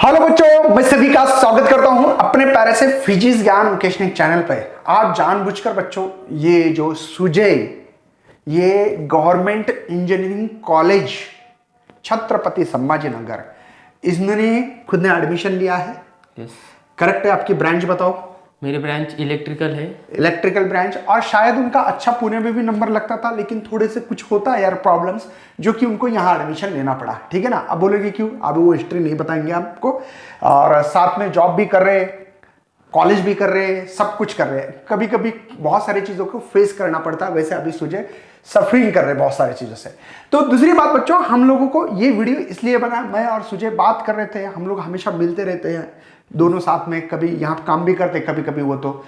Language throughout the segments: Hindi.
हेलो बच्चों, मैं सभी का स्वागत करता हूं अपने प्यारे से फिजिक्स ज्ञान वोकेशनल चैनल पे। आज जानबूझकर बच्चों ये जो सुजय ये government engineering college Chhatrapati Sambhaji Nagar इन्होंने खुद ने एडमिशन लिया है। यस, करेक्ट है? आपकी ब्रांच बताओ। मेरी ब्रांच इलेक्ट्रिकल है। इलेक्ट्रिकल ब्रांच, और शायद उनका अच्छा पुणे में भी नंबर लगता था, लेकिन थोड़े से कुछ होता है यार प्रॉब्लम्स, जो कि उनको यहाँ एडमिशन लेना पड़ा। ठीक है ना? अब बोलोगे क्यों, अब वो हिस्ट्री नहीं बताएंगे आपको। और साथ में जॉब भी कर रहे, कॉलेज भी कर रहे, सब कुछ कर रहे हैं। कभी कभी बहुत सारी चीज़ों को फेस करना पड़ता है, वैसे अभी सुजय सफरिंग कर रहे बहुत सारी चीज़ों से। तो दूसरी बात बच्चों, हम लोगों को ये वीडियो इसलिए बना, मैं और सुजय बात कर रहे थे, हम लोग हमेशा मिलते रहते हैं दोनों साथ में, कभी यहाँ काम भी करते कभी कभी वो तो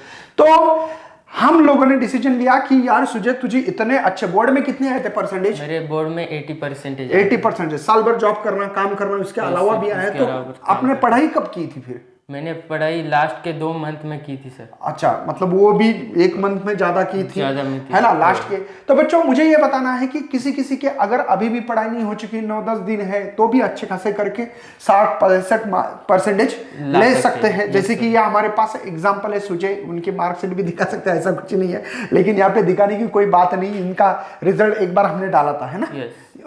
हम लोगों ने डिसीजन लिया कि यार सुजय तुझे इतने अच्छे बोर्ड में कितने आए थे परसेंटेज? मेरे बोर्ड में 80%। 80%। साल भर जॉब करना, काम करना, उसके अलावा भी आया। तो आपने पढ़ाई कब की थी फिर? मैंने पढ़ाई लास्ट के 2 मंथ में की थी सर। अच्छा, मतलब वो भी 1 मंथ में ज्यादा की थी, ज्यादा में थी, है ना, लास्ट के। तो बच्चों मुझे ये बताना है कि किसी किसी के अगर अभी भी पढ़ाई नहीं हो चुकी, 9-10 दिन है, तो भी अच्छे खासे करके 60-65% ले सकते हैं। जैसे कि ये हमारे पास एग्जाम्पल है सुजय, उनके मार्कशीट भी दिखा सकते हैं, ऐसा कुछ नहीं है, लेकिन यहाँ पे दिखाने की कोई बात नहीं। इनका रिजल्ट एक बार हमने डाला था, है ना?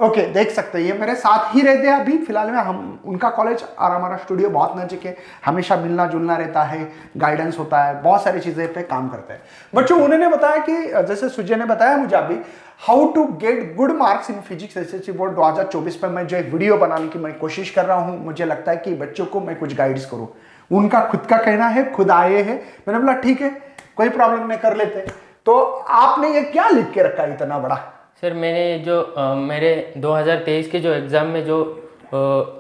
ओके, देख सकते हैं, ये मेरे साथ ही रहते हैं अभी फिलहाल में। हम उनका कॉलेज और हमारा स्टूडियो बहुत नजदीक है, हमेशा मिलना जुलना रहता है, गाइडेंस होता है, बहुत सारी चीजें पे काम करते हैं। बच्चों उन्होंने बताया कि जैसे सुजय ने बताया मुझे अभी, how to get good marks in physics SSC board 2024 पर मैं जो एक वीडियो बनाने की मैं कोशिश कर रहा हूँ। मुझे लगता है कि बच्चों को मैं कुछ गाइड्स करूँ। उनका खुद का कहना है, खुद आए हैं, मैंने बोला ठीक है कोई प्रॉब्लम नहीं, कर लेते। तो आपने ये क्या लिख के रखा इतना बड़ा? सर मैंने जो मेरे 2023 के जो एग्जाम में जो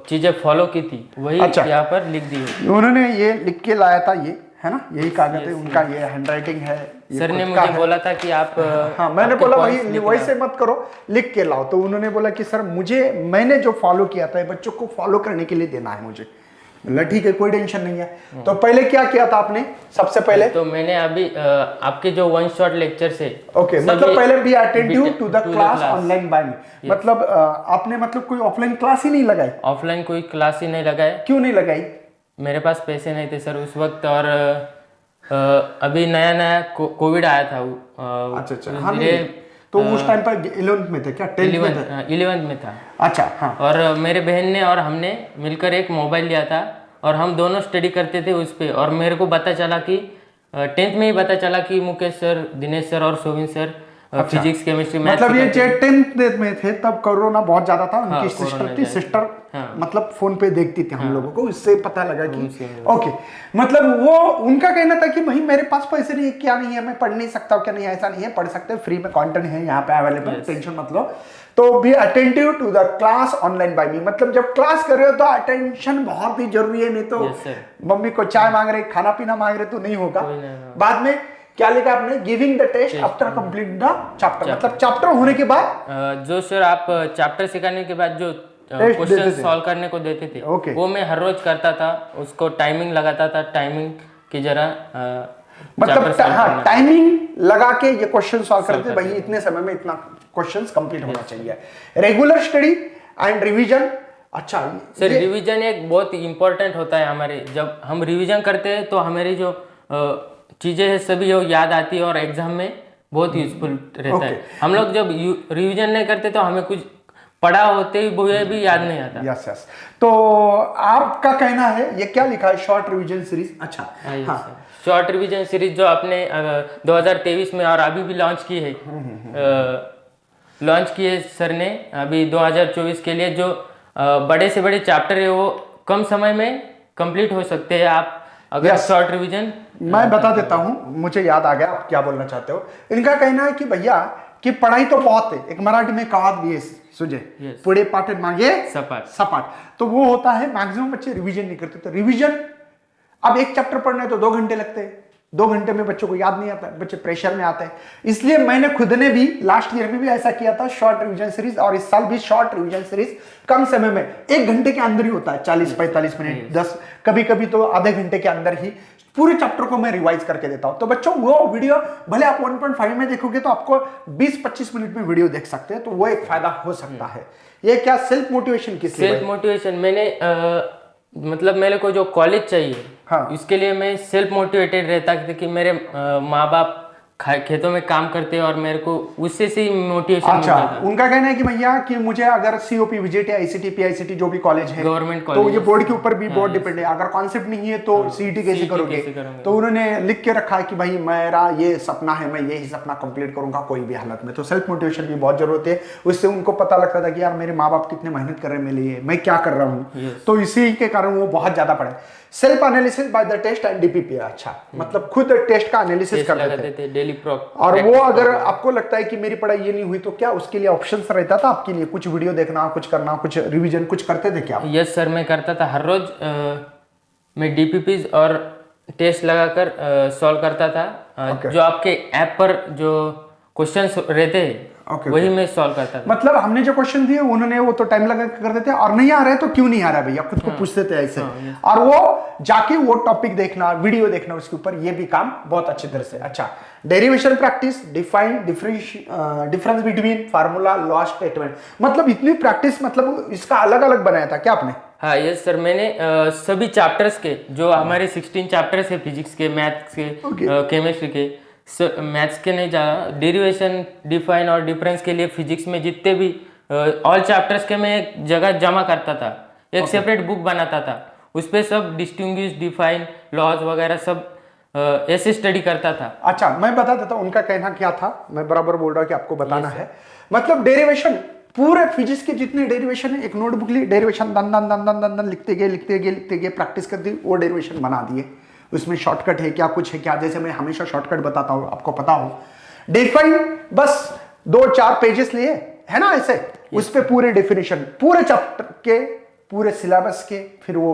चीजें फॉलो की थी वही यहाँ पर लिख दी है। उन्होंने ये लिख के लाया था, ये है ना, यही कागज है उनका, ये हैंडराइटिंग है। सर ने मुझे बोला था कि आप हाँ, मैंने बोला भाई वैसे मत करो, लिख के लाओ। तो उन्होंने बोला कि सर मैंने जो फॉलो किया था बच्चों को फॉलो करने के लिए देना है मुझे। ठीक है, कोई टेंशन नहीं है। तो पहले क्या किया था आपने? सबसे पहले तो मैंने अभी आपके जो वन शॉट लेक्चर से ओके, मतलब पहले be attentive to the class online by me. मतलब आपने मतलब कोई ऑफलाइन क्लास ही नहीं लगाई? ऑफलाइन कोई क्लास ही नहीं लगाई। क्यों नहीं लगाई? मेरे पास पैसे नहीं थे सर उस वक्त, और अभी नया नया कोविड आया था। अच्छा, हाँ, तो उस टाइम पर 11th में थे क्या? 11th में था। अच्छा, हाँ। और मेरे बहन ने और हमने मिलकर एक मोबाइल लिया था और हम दोनों स्टडी करते थे उस पे। और मेरे को पता चला कि 10th में ही पता चला कि मुकेश सर, दिनेश सर और Sovin sir physics chemistry math, मतलब ये 10th में थे तब कोरोना बहुत ज्यादा था। उनकी सिस्टर थी, सिस्टर मतलब फोन पे देखती थी हम लोगों को, इससे पता लगा कि ओके, मतलब वो उनका कहना था कि भाई मेरे पास पैसे नहीं है, क्या नहीं है, मैं पढ़ नहीं सकता, क्या नहीं है, ऐसा नहीं है, पढ़ सकते, फ्री में कंटेंट है यहाँ पे अवेलेबल, टेंशन मत लो। तो be attentive to the class online by me, मतलब जब क्लास कर रहे हो तो अटेंशन बहुत ही जरूरी है, नहीं तो मम्मी को चाय मांग रहे, खाना पीना मांग रहे तो नहीं होगा। बाद में क्या लिखा आपने? Giving the test after complete the chapter, मतलब चैप्टर होने के बाद जो सर आप चैप्टर सिखाने के बाद जो क्वेश्चन सॉल्व करने को देते थे, वो मैं हर रोज करता था, उसको टाइमिंग लगाता था, टाइमिंग की जरा मतलब हाँ, टाइमिंग लगा के ये क्वेश्चन सॉल्व करते भाई, इतने समय में इतना क्वेश्चंस कंप्लीट होना चाहिए। Regular study and revision. अच्छा सर, रिवीजन एक बहुत इंपॉर्टेंट होता है हमारे। जब हम रिवीजन करते हैं तो हमारी जो चीजें हैं सभी वो याद आती है और एग्जाम में बहुत यूजफुल रहता है। हम लोग जब रिवीजन नहीं करते तो हमें कुछ पढ़ा होते हुए भी याद नहीं आता। यस। तो आपका कहना है ये क्या लिखा है? Short revision series. अच्छा, हाँ, शॉर्ट रिवीजन सीरीज जो आपने 2023 में और अभी भी लॉन्च की है, सर ने अभी 2024 के लिए। जो बड़े से बड़े चैप्टर है वो कम समय में कंप्लीट हो सकते हैं आप अगर शॉर्ट रिवीजन। मैं बता देता हूँ, मुझे याद आ गया आप क्या बोलना चाहते हो। इनका कहना है कि भैया कि पढ़ाई तो बहुत है, एक मराठी में कहावत भी है सुजय, पुढे पाठ मागे सपाट। तो वो होता है, मैक्सिमम बच्चे रिवीजन नहीं करते। तो रिवीजन, अब एक चैप्टर पढ़ना है तो 2 घंटे लगते हैं, 2 घंटे में बच्चों को याद नहीं आता, बच्चे प्रेशर में आते हैं। इसलिए मैंने खुद ने भी लास्ट ईयर में भी ऐसा किया था, शॉर्ट रिवीजन सीरीज, और इस साल भी शॉर्ट रिवीजन सीरीज कम समय में 1 घंटे के अंदर ही होता है, 40-45 मिनट, 10, कभी कभी तो आधे घंटे के अंदर ही पूरे चैप्टर को मैं रिवाइज करके देता हूं। तो बच्चों वो वीडियो भले आप 1.5 में देखोगे तो आपको 20-25 मिनट में वीडियो देख सकते हैं, तो वो एक फायदा हो सकता है। ये क्या सेल्फ मोटिवेशन? किस सेल्फ मोटिवेशन मैंने मतलब मेरे को जो कॉलेज चाहिए, हाँ। इसके लिए मैं सेल्फ मोटिवेटेड रहता कि मेरे माँ बाप खेतों में काम करते हैं और मेरे को उससे से मोटिवेशन अच्छा, मिलता था। उनका कहना है कि भैया कि मुझे अगर सीओपी विजेट या आईसीटी पीआईसीटी जो भी कॉलेज है गवर्नमेंट तो कॉलेज ये बोर्ड के ऊपर भी बहुत डिपेंड है। अगर कॉन्सेप्ट नहीं है तो सीईटी कैसे CET करोगे? कैसे करोगे? तो उन्होंने लिख के रखा है कि भाई मेरा ये सपना है, मैं यही सपना कंप्लीट करूंगा कोई भी हालत में। तो सेल्फ मोटिवेशन की बहुत जरूरत है। उससे उनको पता लगता था कि यार मेरे माँ बाप कितने मेहनत कर रहे हैं मेरे लिए, मैं क्या कर रहा हूँ। तो इसी के कारण वो बहुत ज्यादा पढ़े। Self analysis by the test and DPP. अच्छा, मतलब खुद टेस्ट का एनालिसिस करते थे डेली और वो अगर आपको लगता है कि मेरी पढ़ाई ये नहीं हुई तो क्या उसके लिए ऑप्शंस रहता था आपके लिए? कुछ वीडियो देखना, कुछ करना, कुछ रिवीजन कुछ करते थे क्या? यस सर, मैं करता था हर रोज। मैं डीपीपीज और टेस्ट लगाकर सॉल्व करता था। जो आपके ऐप पर जो क्वेश्चंस रहते हैं वही मैं सॉल्व करता था। मतलब हमने जो क्वेश्चन दिए उन्होंने वो तो टाइम लगा कर देते और नहीं आ रहा है तो क्यों नहीं आ रहा है भैया, खुद को पूछते थे ऐसे। और वो जाके वो टॉपिक देखना, वीडियो देखना उसके ऊपर, ये भी काम बहुत अच्छी तरह से। अच्छा, derivation practice, define difference between formula, law, statement, मतलब इतनी प्रैक्टिस, मतलब इसका अलग अलग बनाया था क्या आपने? हाँ यस सर, मैंने सभी चैप्टर्स के जो हमारे 16 चैप्टर्स है, फिजिक्स के, मैथ्स के, केमिस्ट्री के, मैथ्स के नहीं ज़्यादा, डेरिवेशन, डिफाइन और डिफरेंस के लिए फिजिक्स में जितने भी ऑल चैप्टर्स के मैं एक जगह जमा करता था, एक सेपरेट बुक बनाता था, उस पर सब डिस्टिंग्विश, डिफाइन, लॉज वगैरह सब ऐसे स्टडी करता था। अच्छा, मैं बता देता हूँ उनका कहना क्या था। मैं बराबर बोल रहा हूँ कि आपको बताना है। मतलब डेरिवेशन, पूरे फिजिक्स के जितने डेरिवेशन है एक नोटबुक ली, डेरिवेशन दन दन दन दन दन दन लिखते गए, प्रैक्टिस कर दी, वो डेरिवेशन बना दिए। उसमें शॉर्टकट है क्या, कुछ है क्या? जैसे मैं हमेशा शॉर्टकट बताता हूँ, आपको पता हो। डिफाइन बस 2-4 पेजेस लिए, है ना ऐसे, उस पे पूरे डेफिनेशन, पूरे चैप्टर के, पूरे सिलेबस के, फिर वो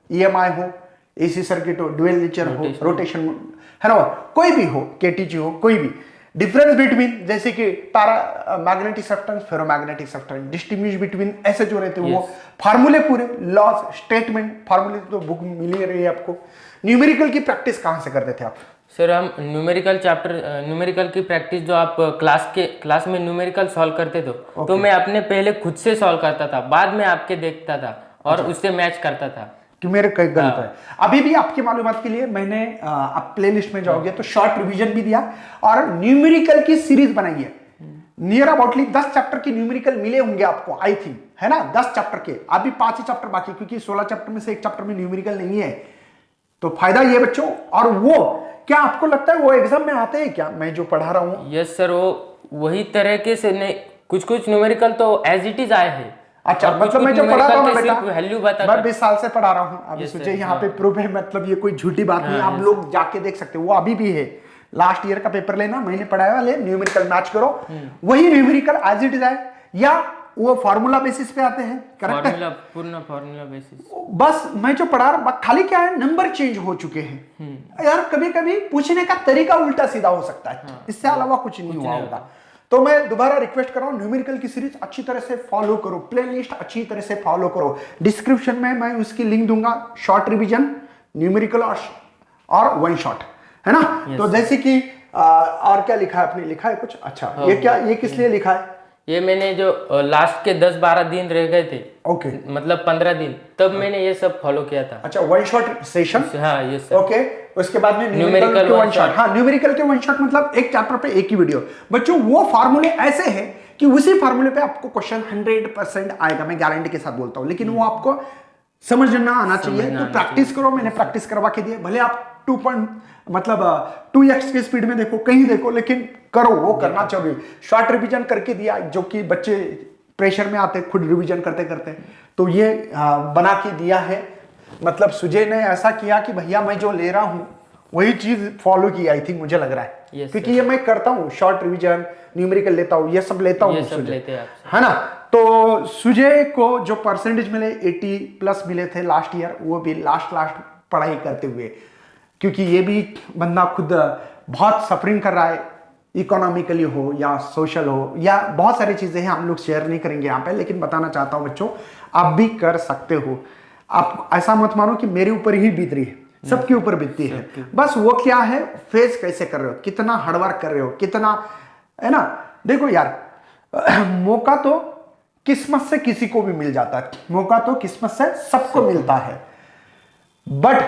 ईएमआई हो, एसी सर्किट हो, ड्यूअल नेचर हो, रोटेशन, है ना, कोई भी हो, केटीजी हो, कोई भी। डिफरेंस बिटवीन, जैसे कि para magnetic substance, ferromagnetic substance, distinguish between, ऐसे जो रहते हैं वो फार्मूले पूरे, लॉज, स्टेटमेंट, फार्मूले तो बुक मिली रही है आपको। न्यूमेरिकल की प्रैक्टिस कहाँ से करते थे आप? सर हम न्यूमेरिकल की प्रैक्टिस जो आप क्लास में न्यूमेरिकल सॉल्व करते थे, तो मैं अपने पहले खुद से सॉल्व करता था, बाद में आपके देखता था और उससे मैच करता था कि मेरे कई गलत है। अभी भी आपकी मालूमात के लिए मैंने आप प्लेलिस्ट में जाओगे तो शॉर्ट रिवीजन भी दिया और न्यूमेरिकल की सीरीज बनाई है। नियर अबाउटली 10 चैप्टर की न्यूमेरिकल मिले होंगे आपको, आई थिंक, है ना, 10 चैप्टर के। अभी 5 ही चैप्टर बाकी, क्योंकि 16 चैप्टर में से एक चैप्टर में न्यूमेरिकल नहीं है। तो फायदा ये बच्चों, और वो क्या आपको लगता है वो एग्जाम में आते हैं क्या, मैं जो पढ़ा रहा हूँ? यस सर, वो वही तरीके से नहीं, कुछ न्यूमेरिकल तो एज इट इज आए हैं। अच्छा, मतलब मैं जो पढ़ा रहा हूँ बेटा, वैल्यू बता, मैं 20 साल से पढ़ा रहा हूँ। अभी सोचिए यहाँ पे प्रूफ है, मतलब ये कोई झूठी बात नहीं, आप लोग जाके देख सकते हो, वो अभी भी है। लास्ट ईयर का पेपर लेना, मैंने पढ़ाया वाले न्यूमेरिकल मैच करो, वही न्यूमेरिकल एज इट इज आए, या वो फार्मूला बेसिस पे आते हैं, करेक्ट है? पूर्ण फार्मूला बेसिस। बस मैं जो पढ़ा रहा, खाली क्या है, नंबर चेंज हो चुके हैं यार। कभी कभी पूछने का तरीका उल्टा सीधा हो सकता है, इससे अलावा कुछ नहीं हुआ होगा। तो मैं दोबारा रिक्वेस्ट कर रहा हूं, न्यूमेरिकल की सीरीज अच्छी तरह से फॉलो करो, प्लेलिस्ट अच्छी तरह से फॉलो करो। डिस्क्रिप्शन में मैं उसकी लिंक दूंगा, शॉर्ट रिवीजन, न्यूमेरिकल और वन शॉट, है ना। तो जैसे कि और क्या लिखा है आपने, लिखा है कुछ? अच्छा, ये क्या, ये किस लिए लिखा है? ये मैंने जो लास्ट के 10-12 दिन रह गए थे, ओके, मतलब 15 दिन, तब मैंने ये सब फॉलो किया था। अच्छा, वन शॉट सेशन, हाँ ये सर। ओके, उसके बाद में न्यूमेरिकल के वन शॉट। हाँ, न्यूमेरिकल के वन शॉट मतलब एक चैप्टर पे एक ही वीडियो। बच्चों वो फार्मूले ऐसे हैं कि उसी फार्मूले पे आपको क्वेश्चन 100% आएगा, मैं गारंटी के साथ बोलता हूँ, लेकिन वो आपको समझना आना चाहिए। तो प्रैक्टिस करो, मैंने प्रैक्टिस करवा के दिए, भले आप 2x के स्पीड में देखो, कहीं देखो, लेकिन करो, वो करना चाहिए। शॉर्ट रिवीजन करके दिया, जो कि बच्चे प्रेशर में आते खुद रिवीजन करते करते, तो ये बना के दिया है। मतलब सुजय ने ऐसा किया कि भैया मैं जो ले रहा हूं वही चीज फॉलो की, आई थिंक, मुझे लग रहा है, क्योंकि ये मैं करता हूँ, शॉर्ट रिवीजन, न्यूमेरिकल लेता हूँ, ये सब लेता हूँ, है ना। तो सुजय को जो परसेंटेज मिले 80+ मिले थे लास्ट ईयर, वो भी लास्ट पढ़ाई करते हुए, क्योंकि ये भी बंदा खुद बहुत सफरिंग कर रहा है, इकोनॉमिकली हो या सोशल हो, या बहुत सारी चीजें हैं, हम लोग शेयर नहीं करेंगे यहाँ पे, लेकिन बताना चाहता हूँ बच्चों, आप भी कर सकते हो। आप ऐसा मत मानो कि मेरे ऊपर ही बीत रही है, सबके ऊपर बीतती है। बस वो क्या है, फेस कैसे कर रहे हो, कितना हार्डवर्क कर रहे हो, कितना, है ना। देखो यार, मौका तो किस्मत से किसी को भी मिल जाता है, मौका तो किस्मत से सबको मिलता है, बट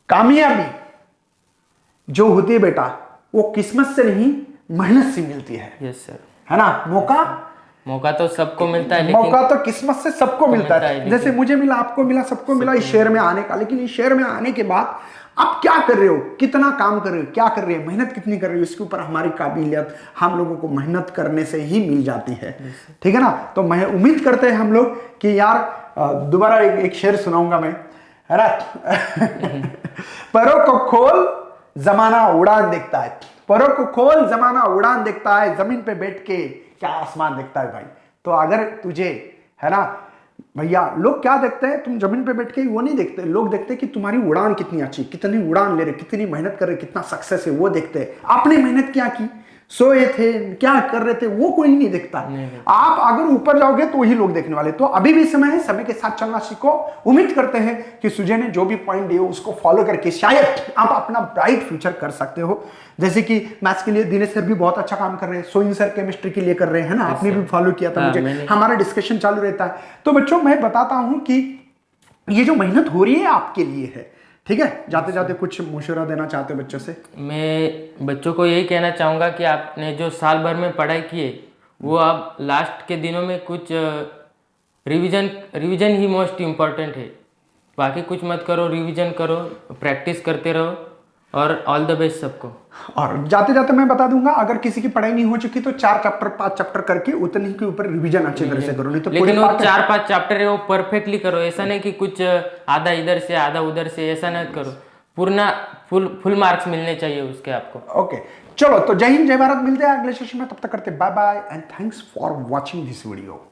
कामयाबी जो होती है बेटा वो किस्मत से नहीं मेहनत से मिलती है। Yes sir. है ना? मौका तो सबको मिलता है, लेकिन मौका तो किस्मत से सबको मिलता है। जैसे मुझे मिला, आपको मिला, सबको मिला इस शहर में आने का, लेकिन इस शहर में आने के बाद आप क्या कर रहे हो, कितना काम कर रहे हो, क्या कर रहे हो, मेहनत कितनी कर रहे हो, इसके ऊपर हमारी काबिलियत हम लोगों को मेहनत करने से ही मिल जाती है। ठीक है ना? तो मैं उम्मीद करते हैं हम लोग कि यार दोबारा एक शेर सुनाऊंगा मैं, है ना? परों को खोल जमाना उड़ान देखता है, परों को खोल जमाना उड़ान देखता है, जमीन पे बैठ के क्या आसमान देखता है भाई। तो अगर तुझे, है ना भैया, लोग क्या देखते हैं, तुम जमीन पे बैठ के वो नहीं देखते, लोग देखते हैं कि तुम्हारी उड़ान कितनी अच्छी, कितनी उड़ान ले रहे, कितनी मेहनत कर रहे, कितना सक्सेस है, वो देखते हैं। आपने मेहनत क्या की, सोए थे, क्या कर रहे थे, वो कोई नहीं देखता। आप अगर ऊपर जाओगे तो वही लोग देखने वाले। तो अभी भी समय है, समय के साथ चलना सीखो। उम्मीद करते हैं कि सुजय ने जो भी पॉइंट दिए उसको फॉलो करके शायद आप अपना ब्राइट फ्यूचर कर सकते हो। जैसे कि मैथ्स के लिए दिनेश सर भी बहुत अच्छा काम कर रहे हैं, सोइन सर केमिस्ट्री के लिए कर रहे हैं ना, आपने भी फॉलो किया था मुझे, हमारा डिस्कशन चालू रहता है। तो बच्चों मैं बताता हूं कि ये जो मेहनत हो रही है आपके लिए है। ठीक है, जाते जाते कुछ मशवरा देना चाहते हो बच्चों से? मैं बच्चों को यही कहना चाहूँगा कि आपने जो साल भर में पढ़ाई की है वो आप लास्ट के दिनों में कुछ रिवीजन ही मोस्ट इम्पॉर्टेंट है। बाकी कुछ मत करो, रिवीजन करो, प्रैक्टिस करते रहो, और ऑल द बेस्ट सबको। और जाते जाते मैं बता दूंगा, अगर किसी की पढ़ाई नहीं हो चुकी तो 4 चैप्टर 5 चैप्टर करके उतने के ऊपर रिवीजन अच्छी तरह से करो। नहीं तो लेकिन वो 4-5 चैप्टर है वो परफेक्टली करो, ऐसा नहीं कि कुछ आधा इधर से आधा उधर से, ऐसा नहीं करो। पूर्ण फुल मार्क्स मिलने चाहिए उसके आपको। ओके, चलो तो जय हिंद जय भारत, मिलते हैं अगले सेशन में, तब तक करते bye bye and thanks for watching this video.